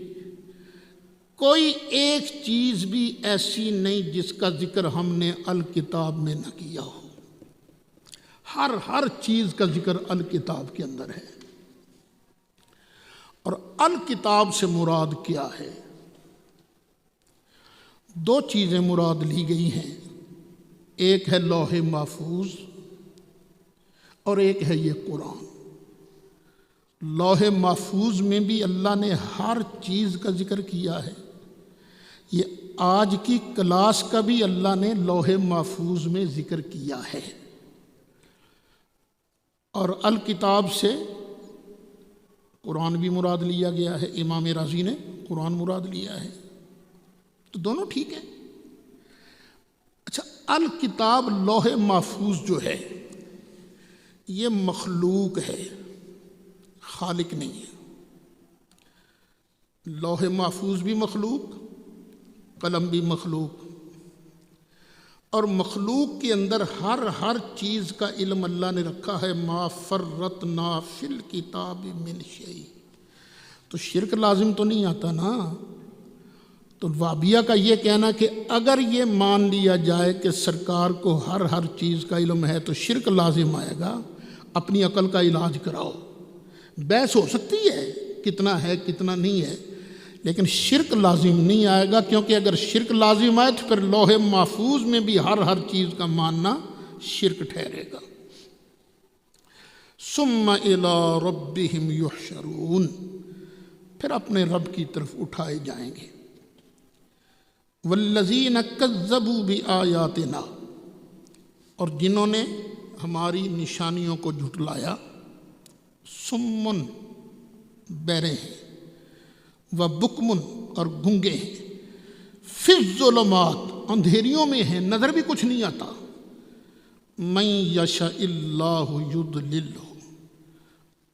کوئی ایک چیز بھی ایسی نہیں جس کا ذکر ہم نے الکتاب میں نہ کیا ہو۔ ہر چیز کا ذکر الکتاب کے اندر ہے۔ اور الکتاب سے مراد کیا ہے؟ دو چیزیں مراد لی گئی ہیں، ایک ہے لوح محفوظ اور ایک ہے یہ قرآن۔ لوح محفوظ میں بھی اللہ نے ہر چیز کا ذکر کیا ہے، یہ آج کی کلاس کا بھی اللہ نے لوح محفوظ میں ذکر کیا ہے۔ اور الکتاب سے قرآن بھی مراد لیا گیا ہے، امام رازی نے قرآن مراد لیا ہے، تو دونوں ٹھیک ہیں۔ اچھا، الکتاب لوح محفوظ جو ہے یہ مخلوق ہے، خالق نہیں ہے۔ لوح محفوظ بھی مخلوق، قلم بھی مخلوق، اور مخلوق کے اندر ہر چیز کا علم اللہ نے رکھا ہے۔ ما فرطنا فی الکتاب من شیء، تو شرک لازم تو نہیں آتا نا۔ تو وہابیہ کا یہ کہنا کہ اگر یہ مان لیا جائے کہ سرکار کو ہر چیز کا علم ہے تو شرک لازم آئے گا، اپنی عقل کا علاج کراؤ۔ بحث ہو سکتی ہے کتنا ہے کتنا نہیں ہے، لیکن شرک لازم نہیں آئے گا، کیونکہ اگر شرک لازم آئے تو پھر لوح محفوظ میں بھی ہر چیز کا ماننا شرک ٹھہرے گا۔ ثم الی ربہم یحشرون، پھر اپنے رب کی طرف اٹھائے جائیں گے۔ والذین کذبوا بآیاتنا، اور جنہوں نے ہماری نشانیوں کو جھٹلایا، سمن بہرے ہیں، وبکمن اور گنگے ہیں، فی الظلمات اندھیریوں میں ہیں، نظر بھی کچھ نہیں آتا، من یشاء اللہ یضللہ،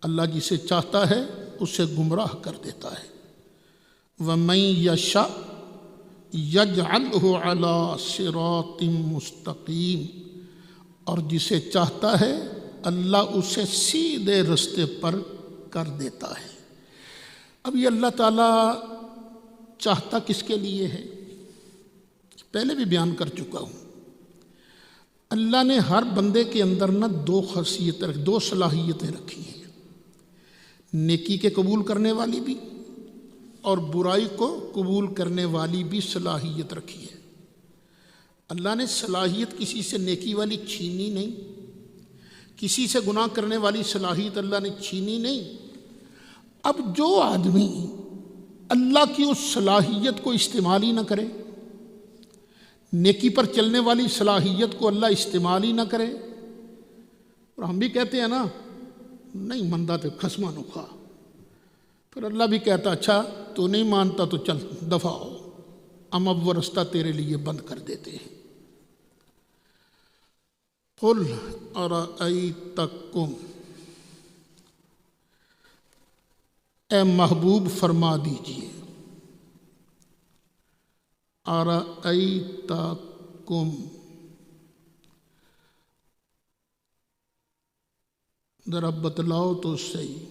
اللہ جسے چاہتا ہے اسے گمراہ کر دیتا ہے، ومن یشاء یجعلہ علی صراط مستقیم، اور جسے چاہتا ہے اللہ اسے سیدھے رستے پر کر دیتا ہے۔ اب یہ اللہ تعالیٰ چاہتا کس کے لیے ہے؟ پہلے بھی بیان کر چکا ہوں۔ اللہ نے ہر بندے کے اندر دو صلاحیتیں رکھی ہیں، نیکی کے قبول کرنے والی بھی اور برائی کو قبول کرنے والی بھی صلاحیت رکھی ہے۔ اللہ نے صلاحیت کسی سے نیکی والی چھینی نہیں، کسی سے گناہ کرنے والی صلاحیت اللہ نے چھینی نہیں۔ اب جو آدمی اللہ کی اس صلاحیت کو استعمال ہی نہ کرے، نیکی پر چلنے والی صلاحیت کو اللہ استعمال ہی نہ کرے، اور ہم بھی کہتے ہیں نا نہیں مندہ تو خسمہ نخوا، پھر اللہ بھی کہتا اچھا تو نہیں مانتا تو چل دفع ہو، ہم اب وہ رستہ تیرے لیے بند کر دیتے ہیں۔ قل ارأیتکم، اے محبوب فرما دیجئے، ارأیتکم، ذرا بتلاؤ تو صحیح،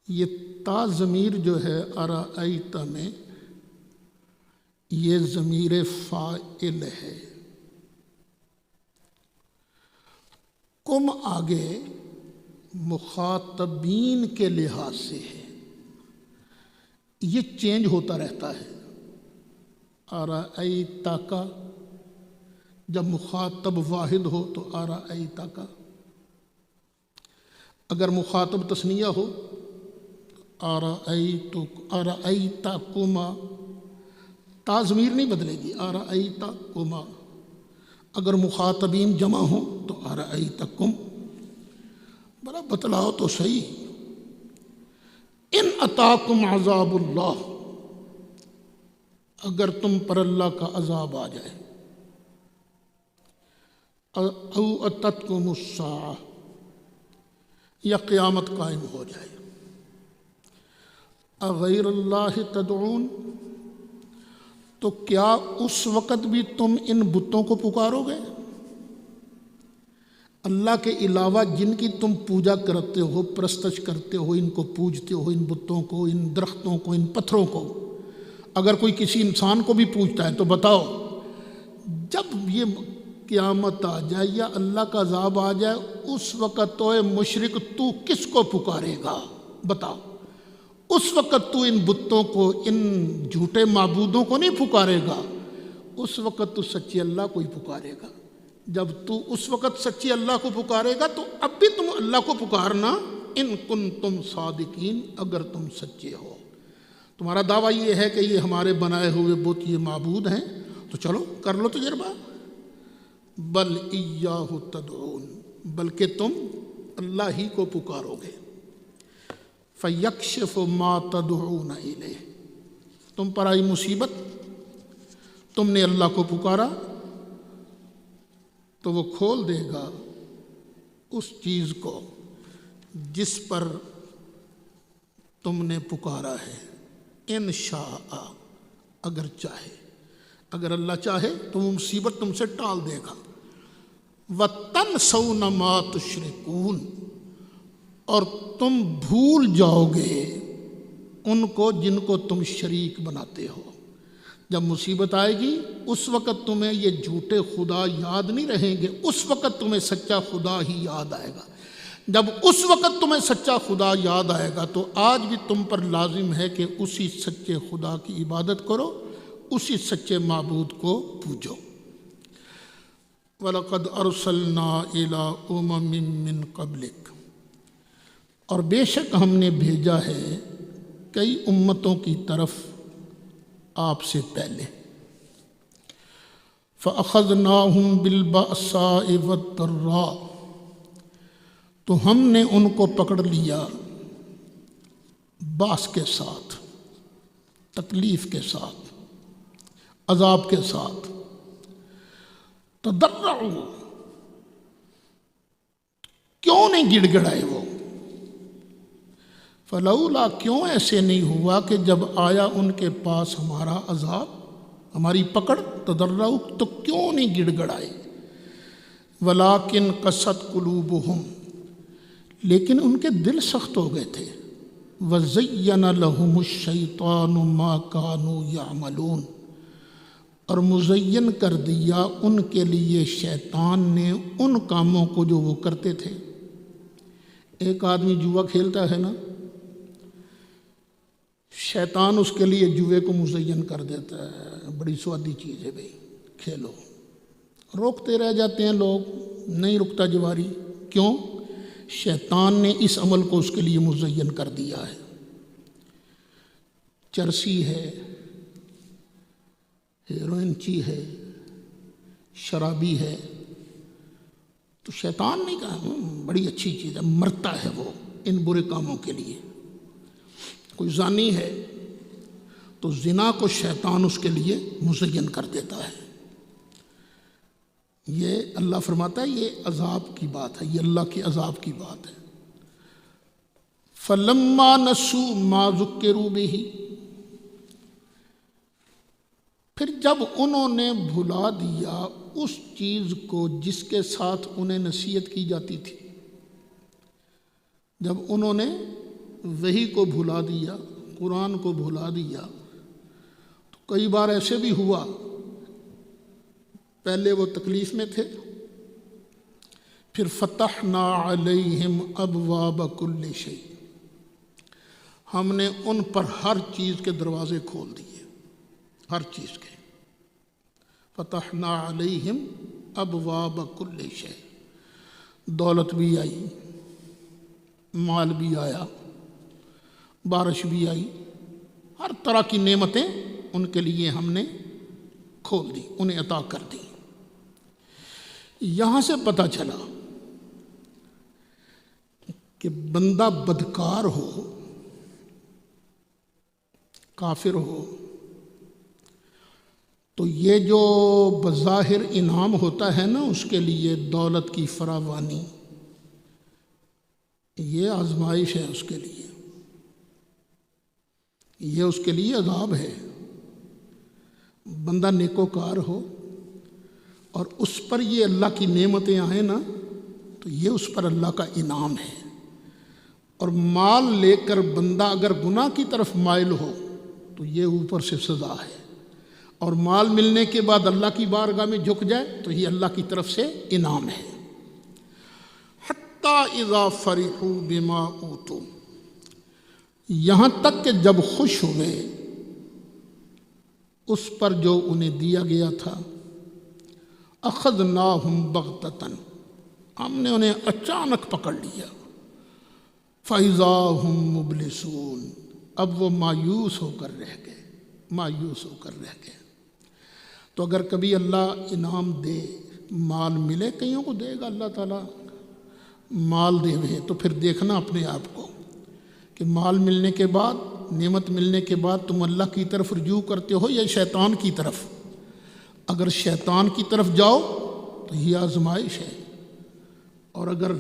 یہ تا ضمیر جو ہے ارأیت میں یہ ضمیر فاعل ہے، کم آگے مخاطبین کے لحاظ سے ہے، یہ چینج ہوتا رہتا ہے۔ ارأیت کا جب مخاطب واحد ہو تو ارأیت کا، اگر مخاطب تثنیہ ہو ارأیتکما، تا ضمیر نہیں بدلے گی، ارأیتکما، اگر مخاطبین جمع ہوں تو ارأیتکم، بڑا بتلاؤ تو صحیح، ان اتاکم عذاب اللہ، اگر تم پر اللہ کا عذاب آ جائے، او اتتکم الساعہ، یا قیامت قائم ہو جائے، اغیر اللہ تدعون، تو کیا اس وقت بھی تم ان بتوں کو پکارو گے؟ اللہ کے علاوہ جن کی تم پوجا کرتے ہو، پرستش کرتے ہو، ان کو پوجتے ہو، ان بتوں کو، ان درختوں کو، ان پتھروں کو، اگر کوئی کسی انسان کو بھی پوجتا ہے تو بتاؤ جب یہ قیامت آ جائے یا اللہ کا عذاب آ جائے، اس وقت تو اے مشرک تو کس کو پکارے گا؟ بتاؤ، اس وقت تو ان بتوں کو، ان جھوٹے معبودوں کو نہیں پکارے گا، اس وقت تو سچے اللہ کو ہی پکارے گا۔ جب تو اس وقت سچے اللہ کو پکارے گا تو اب بھی تم اللہ کو پکارنا، ان کنتم صادقین، اگر تم سچے ہو۔ تمہارا دعویٰ یہ ہے کہ یہ ہمارے بنائے ہوئے بت یہ معبود ہیں، تو چلو کر لو تجربہ۔ بل ایاہ تدعون، بلکہ تم اللہ ہی کو پکارو گے۔ فیکشف ما تدعون الیہ، تم پر آئی مصیبت، تم نے اللہ کو پکارا تو وہ کھول دے گا اس چیز کو جس پر تم نے پکارا ہے، ان شاء، اگر چاہے، اگر اللہ چاہے تو وہ مصیبت تم سے ٹال دے گا۔ وَتَنْسَوْنَ مَا تُشْرِكُونَ، اور تم بھول جاؤ گے ان کو جن کو تم شریک بناتے ہو۔ جب مصیبت آئے گی اس وقت تمہیں یہ جھوٹے خدا یاد نہیں رہیں گے، اس وقت تمہیں سچا خدا ہی یاد آئے گا۔ جب اس وقت تمہیں سچا خدا یاد آئے گا تو آج بھی تم پر لازم ہے کہ اسی سچے خدا کی عبادت کرو، اسی سچے معبود کو پوجو۔ وَلَقَدْ أَرْسَلْنَا إِلَىٰ أُمَمٍ مِّن قَبْلِكَ، اور بے شک ہم نے بھیجا ہے کئی امتوں کی طرف آپ سے پہلے۔ فَأَخَذْنَاهُمْ بِالْبَأْسَاءِ وَالضَّرَّاءِ، تو ہم نے ان کو پکڑ لیا باس کے ساتھ، تکلیف کے ساتھ، عذاب کے ساتھ۔ تضرعوا، کیوں نہیں گڑ گڑائے وہ؟ فلولا، کیوں ایسے نہیں ہوا کہ جب آیا ان کے پاس ہمارا عذاب، ہماری پکڑ، تضرعوا، تو کیوں نہیں گڑ گڑائے؟ ولیکن قست قلوبہم، لیکن ان کے دل سخت ہو گئے تھے۔ وزین لہم الشیطان ما کانوا یعملون، اور مزین کر دیا ان کے لیے شیطان نے ان کاموں کو جو وہ کرتے تھے۔ ایک آدمی جوا کھیلتا ہے نا، شیطان اس کے لیے جوے کو مزین کر دیتا ہے، بڑی سوادی چیز ہے بھائی، کھیلو۔ روکتے رہ جاتے ہیں لوگ، نہیں رکتا جواری، کیوں؟ شیطان نے اس عمل کو اس کے لیے مزین کر دیا ہے۔ چرسی ہے، ہیروئنچی ہے، شرابی ہے، تو شیطان نے کہا بڑی اچھی چیز ہے، مرتا ہے وہ ان برے کاموں کے لیے۔ کوئی زانی ہے تو زنا کو شیطان اس کے لیے مزین کر دیتا ہے۔ یہ اللہ فرماتا ہے یہ عذاب کی بات ہے، یہ اللہ کے عذاب کی بات ہے۔ فَلَمَّا نَسُوا مَا ذُكِّرُوا بِهِ، پھر جب انہوں نے بھلا دیا اس چیز کو جس کے ساتھ انہیں نصیحت کی جاتی تھی، جب انہوں نے وحی کو بھلا دیا، قرآن کو بھلا دیا، تو کئی بار ایسے بھی ہوا، پہلے وہ تکلیف میں تھے، پھر فتحنا علیہم ابواب کل شیء، ہم نے ان پر ہر چیز کے دروازے کھول دیے، ہر چیز کے۔ فتحنا علیہم ابواب کل شیء، دولت بھی آئی، مال بھی آیا، بارش بھی آئی، ہر طرح کی نعمتیں ان کے لیے ہم نے کھول دی، انہیں عطا کر دی۔ یہاں سے پتہ چلا کہ بندہ بدکار ہو، کافر ہو، تو یہ جو بظاہر انعام ہوتا ہے نا اس کے لیے دولت کی فراوانی، یہ آزمائش ہے اس کے لیے، یہ اس کے لیے عذاب ہے۔ بندہ نیکوکار ہو اور اس پر یہ اللہ کی نعمتیں آئیں نا تو یہ اس پر اللہ کا انعام ہے۔ اور مال لے کر بندہ اگر گناہ کی طرف مائل ہو تو یہ اوپر سے سزا ہے، اور مال ملنے کے بعد اللہ کی بارگاہ میں جھک جائے تو یہ اللہ کی طرف سے انعام ہے۔ حتی اذا فرحوا بما اوتوا، یہاں تک کہ جب خوش ہوئے اس پر جو انہیں دیا گیا تھا، اخذناہم بغتۃ، ہم نے انہیں اچانک پکڑ لیا، فاذا ہم مبلسون، اب وہ مایوس ہو کر رہ گئے، مایوس ہو کر رہ گئے۔ تو اگر کبھی اللہ انعام دے، مال ملے، کئیوں کو دے گا اللہ تعالیٰ مال دے ہوئے، تو پھر دیکھنا اپنے آپ کو کہ مال ملنے کے بعد، نعمت ملنے کے بعد تم اللہ کی طرف رجوع کرتے ہو یا شیطان کی طرف۔ اگر شیطان کی طرف جاؤ تو یہ آزمائش ہے، اور اگر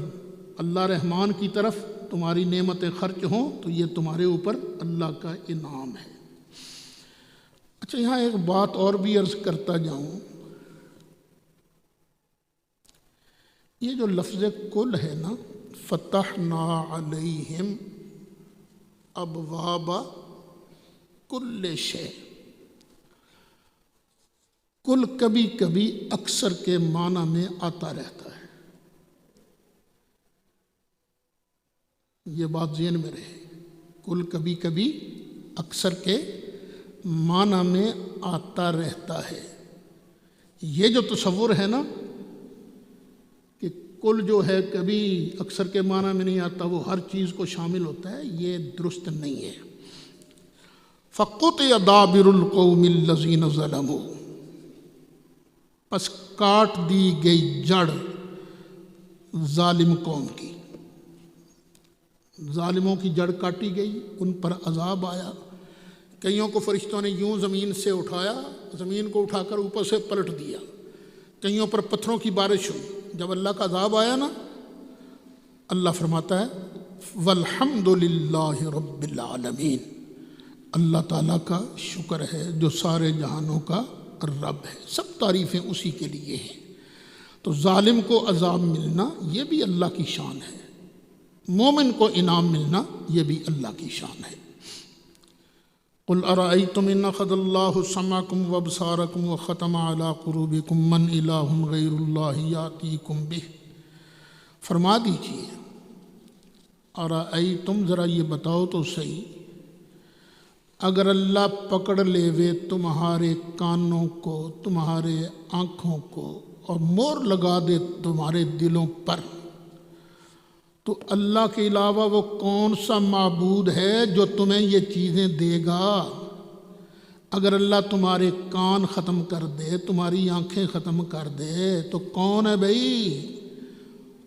اللہ رحمان کی طرف تمہاری نعمتیں خرچ ہوں تو یہ تمہارے اوپر اللہ کا انعام ہے۔ اچھا، یہاں ایک بات اور بھی عرض کرتا جاؤں، یہ جو لفظ کل ہے نا، فتحنا علیہم ابواب کل شیء، کل کبھی کبھی اکثر کے معنی میں آتا رہتا ہے، یہ بات ذہن میں رہے، کل کبھی کبھی اکثر کے معنی میں آتا رہتا ہے۔ یہ جو تصور ہے نا کہ کل جو ہے کبھی اکثر کے معنی میں نہیں آتا، وہ ہر چیز کو شامل ہوتا ہے، یہ درست نہیں ہے۔ فَقُطِعَ دَابِرُ الْقَوْمِ الَّذِينَ ظَلَمُوا، پس کاٹ دی گئی جڑ ظالم قوم کی، ظالموں کی جڑ کاٹی گئی، ان پر عذاب آیا۔ کئیوں کو فرشتوں نے یوں زمین سے اٹھایا، زمین کو اٹھا کر اوپر سے پلٹ دیا، کئیوں پر پتھروں کی بارش ہوئی۔ جب اللہ کا عذاب آیا نا، اللہ فرماتا ہے وَالْحَمْدُ لِلَّهِ رَبِّ الْعَالَمِينَ، اللہ تعالیٰ کا شکر ہے جو سارے جہانوں کا رب ہے، سب تعریفیں اسی کے لیے ہیں۔ تو ظالم کو عذاب ملنا یہ بھی اللہ کی شان ہے، مومن کو انعام ملنا یہ بھی اللہ کی شان ہے۔ قُلْ أَرَأَيْتُمْ إِنْ أَخَذَ اللَّهُ سَمْعَكُمْ وَأَبْصَارَكُمْ وَخَتَمَ عَلَىٰ قُلُوبِكُمْ مَنْ إِلَٰهٌ غَيْرُ اللَّهِ يَأْتِيكُمْ بِهِ، فرما دیجئے أَرَأَيْتُمْ، ذرا یہ بتاؤ تو صحیح، اگر اللہ پکڑ لے وے تمہارے کانوں کو، تمہارے آنکھوں کو، اور مور لگا دے تمہارے دلوں پر، تو اللہ کے علاوہ وہ کون سا معبود ہے جو تمہیں یہ چیزیں دے گا؟ اگر اللہ تمہارے کان ختم کر دے، تمہاری آنکھیں ختم کر دے، تو کون ہے بھائی؟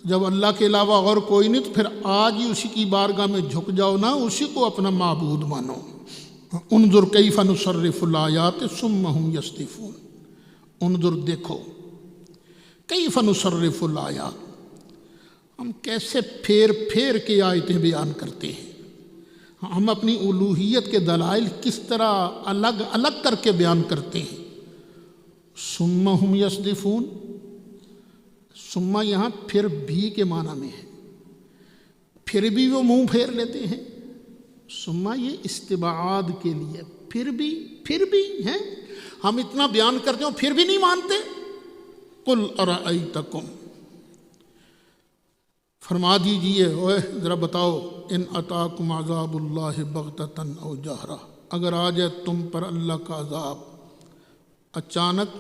جب اللہ کے علاوہ اور کوئی نہیں تو پھر آج ہی اسی کی بارگاہ میں جھک جاؤ نا، اسی کو اپنا معبود مانو۔ انظر کیف نصرف الآیات ثم ہم یصدفون، انظر دیکھو، کیف نصرف الآیات، ہم کیسے پھیر پھیر کے آیتیں بیان کرتے ہیں، ہم اپنی الوہیت کے دلائل کس طرح الگ الگ کر کے بیان کرتے ہیں۔ ثم ہم یصدفون، ثم یہاں پھر بھی کے معنی میں ہے، پھر بھی وہ منہ پھیر لیتے ہیں۔ ثم یہ استبعاد کے لیے، پھر بھی ہیں، ہم اتنا بیان کرتے ہوں پھر بھی نہیں مانتے۔ قُلْ أَرَأَيْتَكُمْ، فرما دیجئے، اوے ذرا بتاؤ، ان اتاکم عذاب اللہ بغتۃ او جہرہ، اگر آ جائے تم پر اللہ کا عذاب اچانک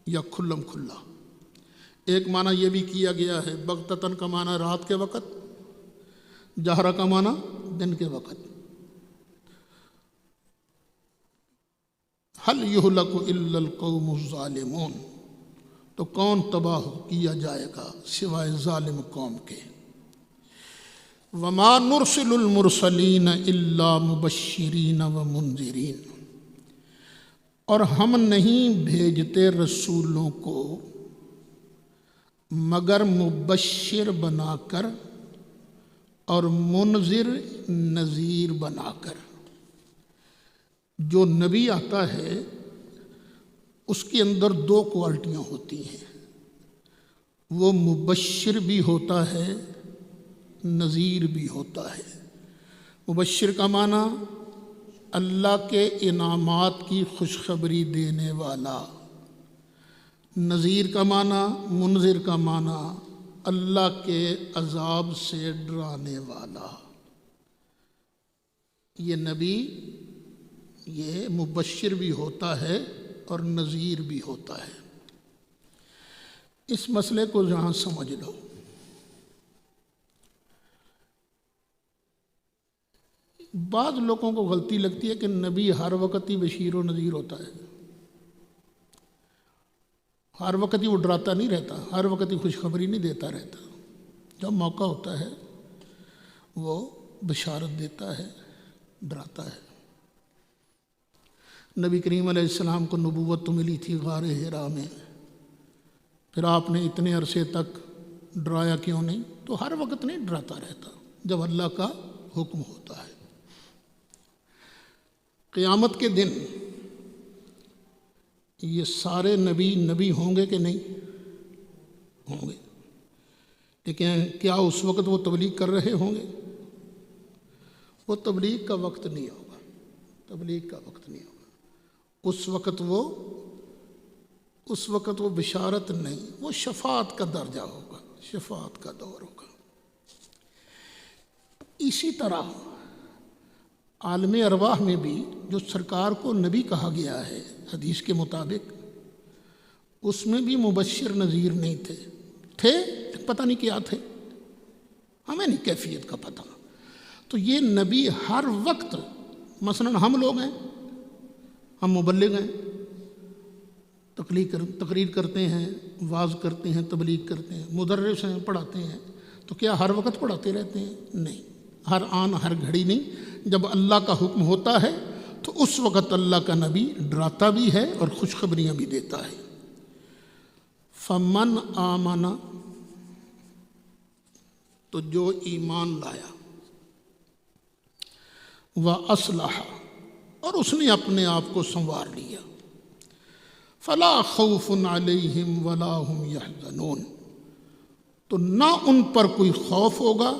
یا کھلم کھلا۔ ایک معنی یہ بھی کیا گیا ہے، بغتۃ کا معنی رات کے وقت، جہرہ کا معنی دن کے وقت۔ هل يهلك الا القوم الظالمون، تو کون تباہ کیا جائے گا سوائے ظالم قوم کے۔ وما نرسل المرسلین الا مبشرین ومنذرین، اور ہم نہیں بھیجتے رسولوں کو مگر مبشر بنا کر اور منذر نذیر بنا کر۔ جو نبی آتا ہے اس کے اندر دو کوالٹیاں ہوتی ہیں، وہ مبشر بھی ہوتا ہے، نذیر بھی ہوتا ہے۔ مبشر کا معنی اللہ کے انعامات کی خوشخبری دینے والا، نذیر کا معنی، منذر کا معنی اللہ کے عذاب سے ڈرانے والا۔ یہ نبی یہ مبشر بھی ہوتا ہے اور نذیر بھی ہوتا ہے۔ اس مسئلے کو یہاں سمجھ لو۔ بعض لوگوں کو غلطی لگتی ہے کہ نبی ہر وقت ہی بشیر و نذیر ہوتا ہے، ہر وقت ہی وہ ڈراتا نہیں رہتا، ہر وقت ہی خوشخبری نہیں دیتا رہتا۔ جب موقع ہوتا ہے وہ بشارت دیتا ہے، ڈراتا ہے۔ نبی کریم علیہ السلام کو نبوت تو ملی تھی غار حرا میں، پھر آپ نے اتنے عرصے تک ڈرایا کیوں نہیں؟ تو ہر وقت نہیں ڈراتا رہتا، جب اللہ کا حکم ہوتا ہے۔ قیامت کے دن یہ سارے نبی ہوں گے کہ نہیں؟ ہوں گے، لیکن کیا اس وقت وہ تبلیغ کر رہے ہوں گے؟ وہ تبلیغ کا وقت نہیں ہوگا، تبلیغ کا وقت نہیں ہوگا۔ اس وقت وہ بشارت نہیں، وہ شفاعت کا درجہ ہوگا، شفاعت کا دور ہوگا۔ اسی طرح عالم ارواح میں بھی جو سرکار کو نبی کہا گیا ہے حدیث کے مطابق، اس میں بھی مبشر نذیر نہیں تھے پتہ نہیں کیا تھے، ہمیں نہیں کیفیت کا پتہ۔ تو یہ نبی ہر وقت، مثلا ہم لوگ ہیں، ہم مبلغ ہیں، تقریر کرتے ہیں، واعظ کرتے ہیں، تبلیغ کرتے ہیں، مدرس ہیں، پڑھاتے ہیں، تو کیا ہر وقت پڑھاتے رہتے ہیں؟ نہیں، ہر آن ہر گھڑی نہیں۔ جب اللہ کا حکم ہوتا ہے تو اس وقت اللہ کا نبی ڈراتا بھی ہے اور خوشخبریاں بھی دیتا ہے۔ فمن آمن، تو جو ایمان لایا، وَأَصْلَحَ، اور اس نے اپنے آپ کو سنوار لیا، فَلَا خَوْفٌ عَلَيْهِمْ وَلَا هُمْ يَحْزَنُونَ، تو نہ ان پر کوئی خوف ہوگا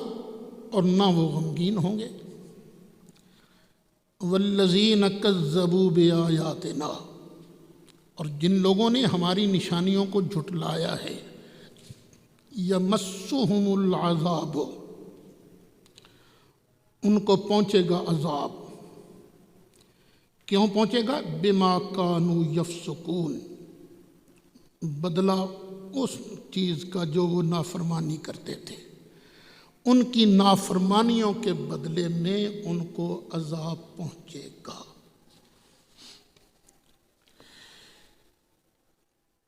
اور نہ وہ غمگین ہوں گے۔ وَالَّذِينَ كَذَّبُوا بِآيَاتِنَا، اور جن لوگوں نے ہماری نشانیوں کو جھٹلایا ہے، يَمَسُّهُمُ الْعَذَابُ، ان کو پہنچے گا عذاب۔ کیوں پہنچے گا؟ بِمَا كَانُوا يَفْسُقُونَ، بدلہ اس چیز کا جو وہ نافرمانی کرتے تھے، ان کی نافرمانیوں کے بدلے میں ان کو عذاب پہنچے گا۔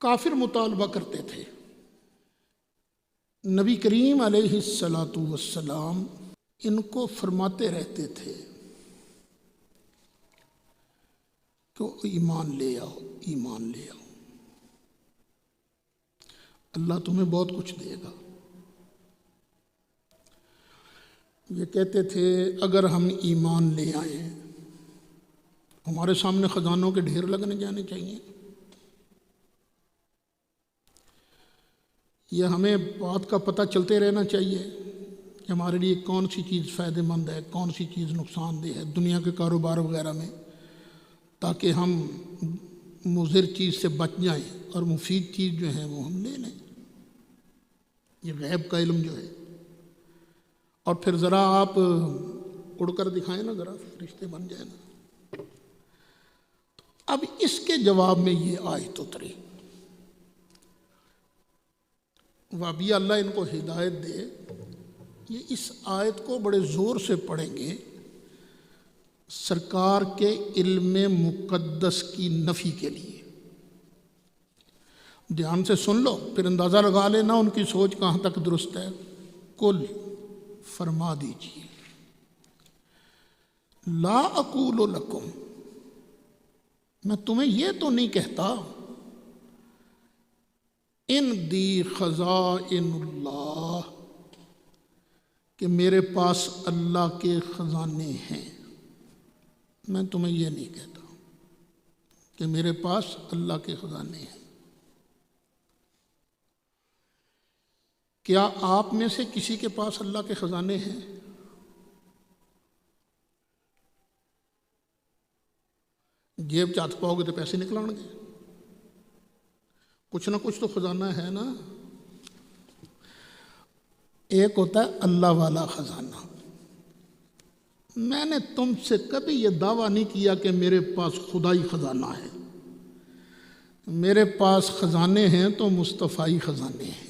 کافر مطالبہ کرتے تھے، نبی کریم علیہ السلام ان کو فرماتے رہتے تھے کہ ایمان لے آؤ، ایمان لے آؤ، اللہ تمہیں بہت کچھ دے گا۔ یہ کہتے تھے اگر ہم ایمان لے آئیں، ہمارے سامنے خزانوں کے ڈھیر لگنے جانے چاہیے، یہ ہمیں بات کا پتہ چلتے رہنا چاہیے کہ ہمارے لیے کون سی چیز فائدہ مند ہے، کون سی چیز نقصان دہ ہے دنیا کے کاروبار وغیرہ میں، تاکہ ہم مضر چیز سے بچ جائیں اور مفید چیز جو ہے وہ ہم لے لیں۔ یہ غیب کا علم جو ہے، اور پھر ذرا آپ اڑ کر دکھائیں نا، ذرا رشتے بن جائیں نا۔ اب اس کے جواب میں یہ آیت اتری، وابی اللہ ان کو ہدایت دے، یہ اس آیت کو بڑے زور سے پڑھیں گے سرکار کے علم مقدس کی نفی کے لیے۔ دھیان سے سن لو، پھر اندازہ لگا لینا ان کی سوچ کہاں تک درست ہے۔ کل، فرما دیجیے، لا اقول لکم، میں تمہیں یہ تو نہیں کہتا ان دی خزائن اللہ کہ میرے پاس اللہ کے خزانے ہیں، میں تمہیں یہ نہیں کہتا کہ میرے پاس اللہ کے خزانے ہیں۔ کیا آپ میں سے کسی کے پاس اللہ کے خزانے ہیں؟ جیب چاہت پاؤ گے تو پیسے نکلان گے، کچھ نہ کچھ تو خزانہ ہے نا۔ ایک ہوتا ہے اللہ والا خزانہ۔ میں نے تم سے کبھی یہ دعویٰ نہیں کیا کہ میرے پاس خدائی خزانہ ہے، میرے پاس خزانے ہیں تو مصطفی خزانے ہیں۔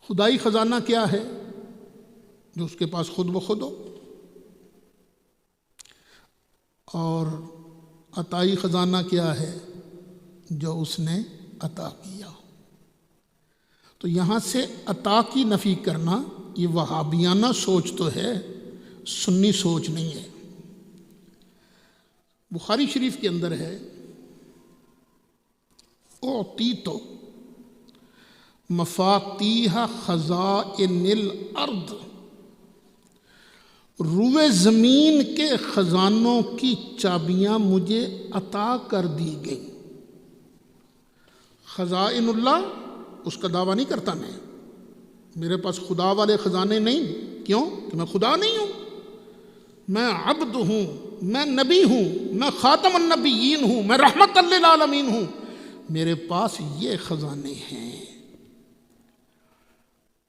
خدائی خزانہ کیا ہے؟ جو اس کے پاس خود بخود ہو، اور عطائی خزانہ کیا ہے؟ جو اس نے عطا کیا ہو۔ تو یہاں سے عطا کی نفی کرنا یہ وہابیانہ سوچ تو ہے، سنی سوچ نہیں ہے۔ بخاری شریف کے اندر ہے اعطیت مفاتیح خزائن الارض، روئے زمین کے خزانوں کی چابیاں مجھے عطا کر دی گئیں۔ خزائن اللہ اس کا دعویٰ نہیں کرتا میں، میرے پاس خدا والے خزانے نہیں۔ کیوں؟ کہ میں خدا نہیں ہوں، میں عبد ہوں، میں نبی ہوں، میں خاتم النبیین ہوں، میں رحمت للعالمین ہوں، میرے پاس یہ خزانے ہیں۔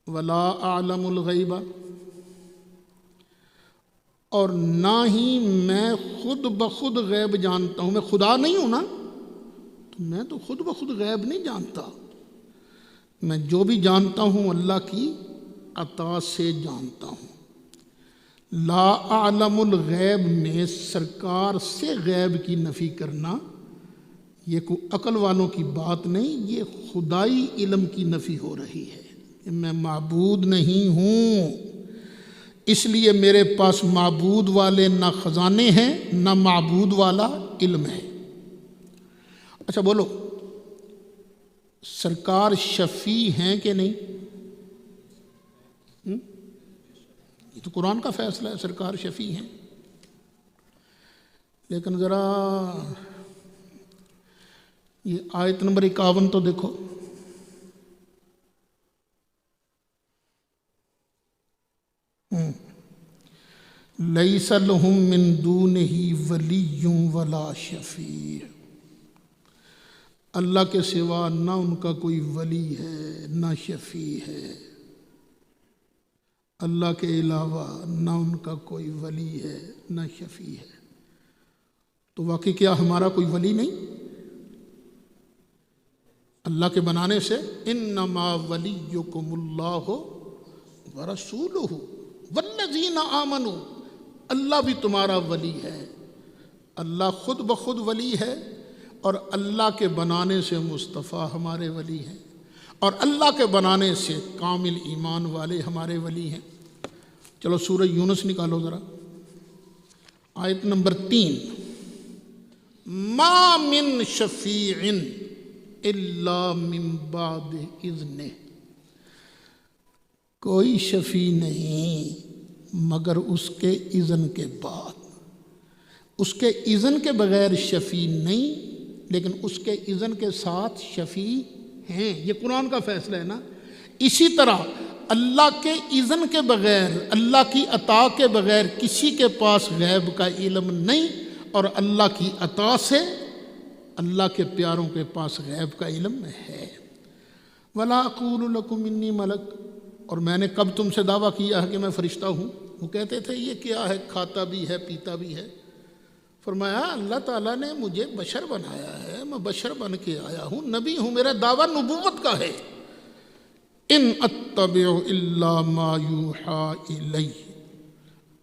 ولا اعلم الغیب، اور نہ ہی میں خود بخود غیب جانتا ہوں۔ میں خدا نہیں ہوں نا، تو میں تو خود بخود غیب نہیں جانتا، میں جو بھی جانتا ہوں اللہ کی عطا سے جانتا ہوں۔ لا اعلم الغیب میں سرکار سے غیب کی نفی کرنا یہ کوئی عقل والوں کی بات نہیں، یہ خدائی علم کی نفی ہو رہی ہے کہ میں معبود نہیں ہوں، اس لیے میرے پاس معبود والے نہ خزانے ہیں نہ معبود والا علم ہے۔ اچھا بولو، سرکار شفیع ہیں کہ نہیں؟ یہ تو قرآن کا فیصلہ ہے، سرکار شفیع ہیں، لیکن ذرا یہ آیت نمبر 51 تو دیکھو۔ لیس لہم من دونہ ولی ولا شفیع، اللہ کے سوا نہ ان کا کوئی ولی ہے نہ شفیع ہے، اللہ کے علاوہ نہ ان کا کوئی ولی ہے نہ شفیع ہے۔ تو واقعی کیا ہمارا کوئی ولی نہیں؟ اللہ کے بنانے سے انما ولیکم اللہ ورسولہ والذین آمنوا، اللہ بھی تمہارا ولی ہے، اللہ خود بخود ولی ہے، اور اللہ کے بنانے سے مصطفیٰ ہمارے ولی ہیں، اور اللہ کے بنانے سے کامل ایمان والے ہمارے ولی ہیں۔ چلو سورہ یونس نکالو ذرا، آیت نمبر 3۔ ما من شفیع الا من بعد اذنہ، کوئی شفیع نہیں مگر اس کے اذن کے بعد۔ اس کے اذن کے بغیر شفیع نہیں، لیکن اس کے اذن کے ساتھ شفیع ہیں، یہ قرآن کا فیصلہ ہے نا۔ اسی طرح اللہ کے اذن کے بغیر، اللہ کی عطا کے بغیر کسی کے پاس غیب کا علم نہیں، اور اللہ کی عطا سے اللہ کے پیاروں کے پاس غیب کا علم ہے۔ وَلَا أَقُولُ لَكُمْ إِنِّي مَلَكٌ، اور میں نے کب تم سے دعویٰ کیا ہے کہ میں فرشتہ ہوں؟ وہ کہتے تھے یہ کیا ہے، کھاتا بھی ہے پیتا بھی ہے۔ فرمایا اللہ تعالیٰ نے مجھے بشر بنایا ہے، میں بشر بن کے آیا ہوں، نبی ہوں، میرا دعویٰ نبوت کا ہے۔ ان اتبع الا ما یوحی الی،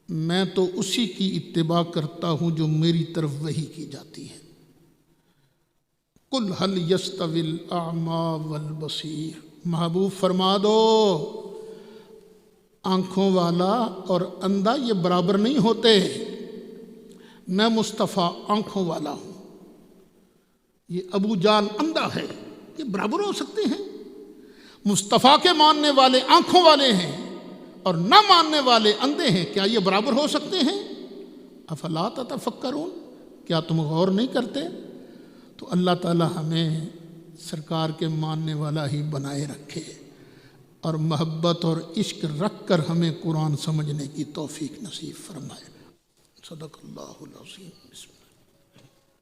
میں تو اسی کی اتباع کرتا ہوں جو میری طرف وحی کی جاتی ہے۔ قل هل یستوی الاعمی والبصیر، محبوب فرما دو آنکھوں والا اور اندھا یہ برابر نہیں ہوتے، میں مصطفیٰ آنکھوں والا ہوں، یہ ابو جال اندھا ہے، یہ برابر ہو سکتے ہیں؟ مصطفیٰ کے ماننے والے آنکھوں والے ہیں اور نہ ماننے والے اندھے ہیں، کیا یہ برابر ہو سکتے ہیں؟ افلا تتفکرون، کیا تم غور نہیں کرتے؟ تو اللہ تعالی ہمیں سرکار کے ماننے والا ہی بنائے رکھے اور محبت اور عشق رکھ کر ہمیں قرآن سمجھنے کی توفیق نصیب فرمائے۔ صدق اللہ العظیم۔ بسم اللہ۔